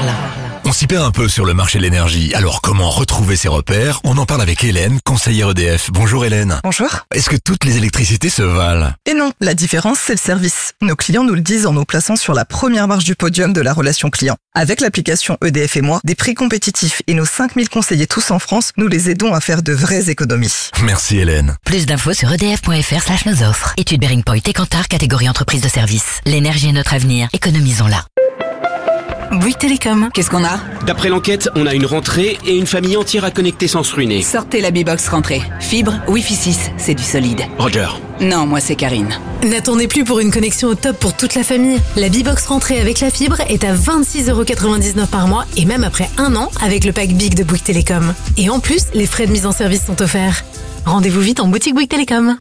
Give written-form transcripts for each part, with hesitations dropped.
parle. On s'y perd un peu sur le marché de l'énergie. Alors comment retrouver ses repères? On en parle avec Hélène, conseillère EDF. Bonjour Hélène. Bonjour. Est-ce que toutes les électricités se valent? Et non, la différence, c'est le service. Nos clients nous le disent en nous plaçant sur la première marche du podium de la relation client. Avec l'application EDF et moi, des prix compétitifs et nos 5000 conseillers tous en France, nous les aidons à faire de vraies économies. Merci Hélène. Plus d'infos sur edf.fr/nos offres. Étude Bering Point et Kantar, catégorie entreprise de service. L'énergie est notre avenir, économisons-la. Bouygues Télécom, qu'est-ce qu'on a? D'après l'enquête, on a une rentrée et une famille entière à connecter sans se ruiner. Sortez la B-Box rentrée. Fibre, Wi-Fi 6, c'est du solide. Roger. Non, moi c'est Karine. N'attendez plus pour une connexion au top pour toute la famille. La B-Box rentrée avec la fibre est à 26,99€ par mois et même après 1 an avec le pack Big de Bouygues Télécom. Et en plus, les frais de mise en service sont offerts. Rendez-vous vite en boutique Bouygues Télécom.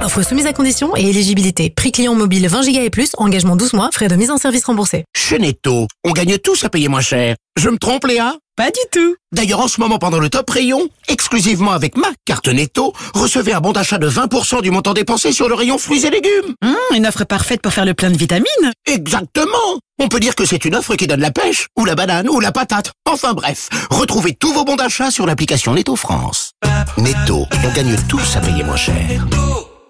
Offre soumise à conditions et éligibilité. Prix client mobile 20 Go et plus, engagement 12 mois, frais de mise en service remboursés. Chez Netto, on gagne tous à payer moins cher. Je me trompe, Léa? Pas du tout. D'ailleurs, en ce moment, pendant le top rayon, exclusivement avec ma carte Netto, recevez un bon d'achat de 20% du montant dépensé sur le rayon fruits et légumes. Une offre parfaite pour faire le plein de vitamines. Exactement. On peut dire que c'est une offre qui donne la pêche, ou la banane, ou la patate. Enfin bref, retrouvez tous vos bons d'achat sur l'application Netto France. Netto, on gagne tous à payer moins cher.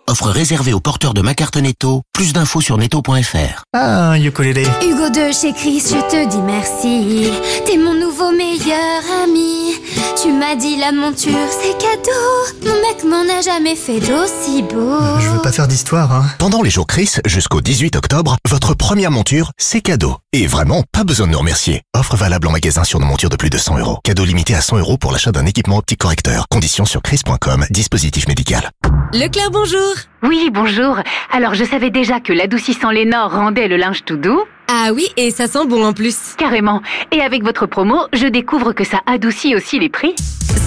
Offre réservée aux porteurs de ma carte Netto. Plus d'infos sur netto.fr. Ah, un ukulélé. Hugo de chez Chris, je te dis merci. T'es mon nouveau meilleur ami. Tu m'as dit la monture, c'est cadeau. Mon mec m'en a jamais fait d'aussi beau. Je veux pas faire d'histoire, hein. Pendant les jours Chris, jusqu'au 18 octobre, votre première monture, c'est cadeau. Et vraiment, pas besoin de nous remercier. Offre valable en magasin sur nos montures de plus de 100€. Cadeau limité à 100€ pour l'achat d'un équipement optique correcteur. Conditions sur chris.com. Dispositif médical. Leclerc, bonjour. Oui, bonjour. Alors, je savais déjà que l'adoucissant Lénore rendait le linge tout doux. Ah oui, et ça sent bon en plus. Carrément. Et avec votre promo, je découvre que ça adoucit aussi les prix.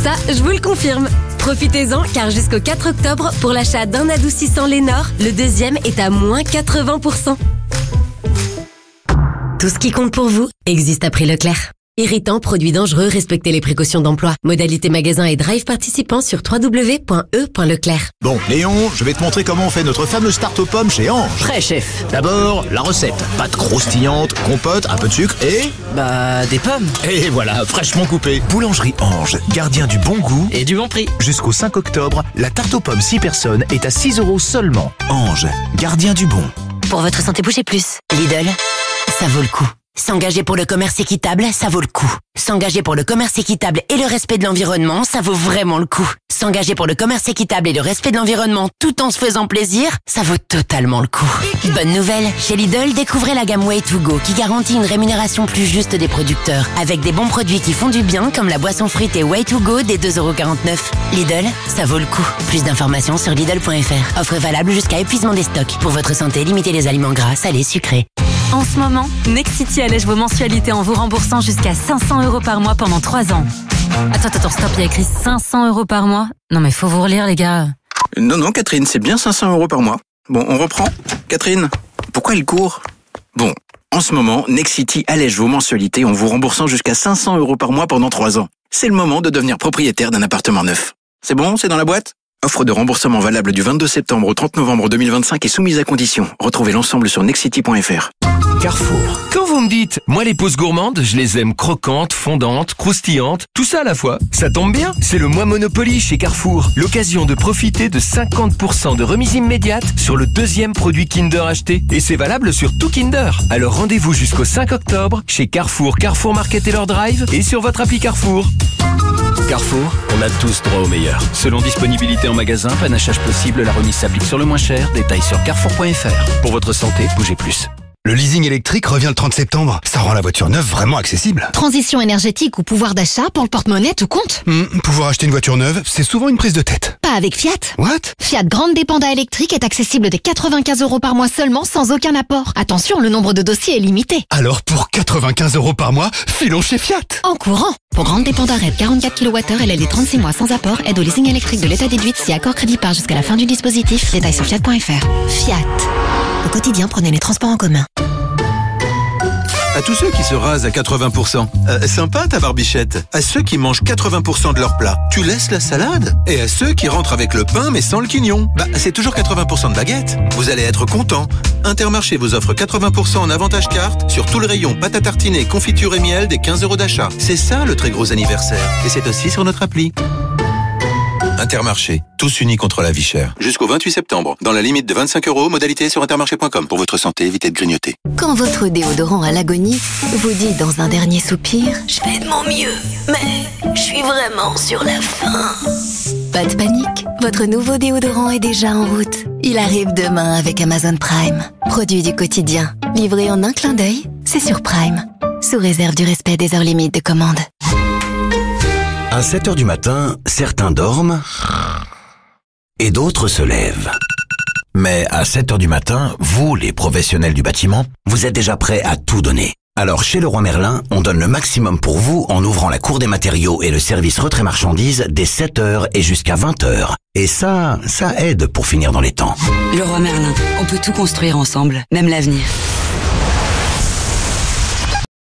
Ça, je vous le confirme. Profitez-en, car jusqu'au 4 octobre, pour l'achat d'un adoucissant Lénore, le deuxième est à moins 80%. Tout ce qui compte pour vous existe à prix Leclerc. Irritant, produits dangereux, respectez les précautions d'emploi. Modalité magasin et drive participants sur www.e.leclerc. Bon, Léon, je vais te montrer comment on fait notre fameuse tarte aux pommes chez Ange. Prêt, chef. D'abord, la recette. Pâte croustillante, compote, un peu de sucre et... Des pommes. Et voilà, fraîchement coupé. Boulangerie Ange, gardien du bon goût. Et du bon prix. Jusqu'au 5 octobre, la tarte aux pommes 6 personnes est à 6€ seulement. Ange, gardien du bon. Pour votre santé, bougez plus. Lidl, ça vaut le coup. S'engager pour le commerce équitable, ça vaut le coup. S'engager pour le commerce équitable et le respect de l'environnement, ça vaut vraiment le coup. S'engager pour le commerce équitable et le respect de l'environnement tout en se faisant plaisir, ça vaut totalement le coup. Bonne nouvelle, chez Lidl, découvrez la gamme Way to Go qui garantit une rémunération plus juste des producteurs. Avec des bons produits qui font du bien comme la boisson fruitée Way to Go des 2,49€. Lidl, ça vaut le coup. Plus d'informations sur Lidl.fr. Offre valable jusqu'à épuisement des stocks. Pour votre santé, limitez les aliments gras, salés, sucrés. En ce moment, Nexity allège vos mensualités en vous remboursant jusqu'à 500€ par mois pendant 3 ans. Attends, stop, il y a écrit 500€ par mois. Non mais faut vous relire les gars. Non, Catherine, c'est bien 500€ par mois. Bon, on reprend. Catherine, pourquoi elle court? Bon, en ce moment, Nexity allège vos mensualités en vous remboursant jusqu'à 500€ par mois pendant 3 ans. C'est le moment de devenir propriétaire d'un appartement neuf. C'est bon, c'est dans la boîte? Offre de remboursement valable du 22 septembre au 30 novembre 2025 et soumise à conditions. Retrouvez l'ensemble sur nexity.fr. Carrefour. Quand vous me dites, moi les pousses gourmandes, je les aime croquantes, fondantes, croustillantes, tout ça à la fois. Ça tombe bien, c'est le mois Monopoly chez Carrefour. L'occasion de profiter de 50% de remise immédiate sur le deuxième produit Kinder acheté. Et c'est valable sur tout Kinder. Alors rendez-vous jusqu'au 5 octobre chez Carrefour, Carrefour Market et leur drive et sur votre appli Carrefour. Carrefour, on a tous droit au meilleur. Selon disponibilité en magasin, panachage possible, la remise s'applique sur le moins cher. Détails sur carrefour.fr. Pour votre santé, bougez plus. Le leasing électrique revient le 30 septembre. Ça rend la voiture neuve vraiment accessible. Transition énergétique ou pouvoir d'achat, pour le porte-monnaie, tout compte. Pouvoir acheter une voiture neuve, c'est souvent une prise de tête. Pas avec Fiat. What? Fiat Grande Dépenda électrique est accessible dès 95€ par mois seulement, sans aucun apport. Attention, le nombre de dossiers est limité. Alors pour 95€ par mois, filons chez Fiat. En courant. Pour Grande Dépenda RED 44 kWh, LLD 36 mois sans apport, aide au leasing électrique de l'état déduite si accord crédit part jusqu'à la fin du dispositif. Détails sur fiat.fr. Fiat. Au quotidien, prenez les transports en commun. À tous ceux qui se rasent à 80%. Sympa ta barbichette. À ceux qui mangent 80% de leur plat, tu laisses la salade. Et à ceux qui rentrent avec le pain mais sans le quignon. C'est toujours 80% de baguette. Vous allez être contents. Intermarché vous offre 80% en avantage carte sur tout le rayon pâte à tartiner, confiture et miel des 15 € d'achat. C'est ça le très gros anniversaire. Et c'est aussi sur notre appli. Intermarché, tous unis contre la vie chère. Jusqu'au 28 septembre, dans la limite de 25 €, modalité sur intermarché.com. Pour votre santé, évitez de grignoter. Quand votre déodorant à l'agonie vous dit dans un dernier soupir « Je fais de mon mieux, mais je suis vraiment sur la fin ». Pas de panique, votre nouveau déodorant est déjà en route. Il arrive demain avec Amazon Prime. Produit du quotidien, livré en un clin d'œil, c'est sur Prime. Sous réserve du respect des heures limites de commande. À 7h du matin, certains dorment et d'autres se lèvent. Mais à 7h du matin, vous, les professionnels du bâtiment, vous êtes déjà prêts à tout donner. Alors chez Leroy Merlin, on donne le maximum pour vous en ouvrant la cour des matériaux et le service retrait marchandises dès 7h et jusqu'à 20h. Et ça aide pour finir dans les temps. Leroy Merlin, on peut tout construire ensemble, même l'avenir.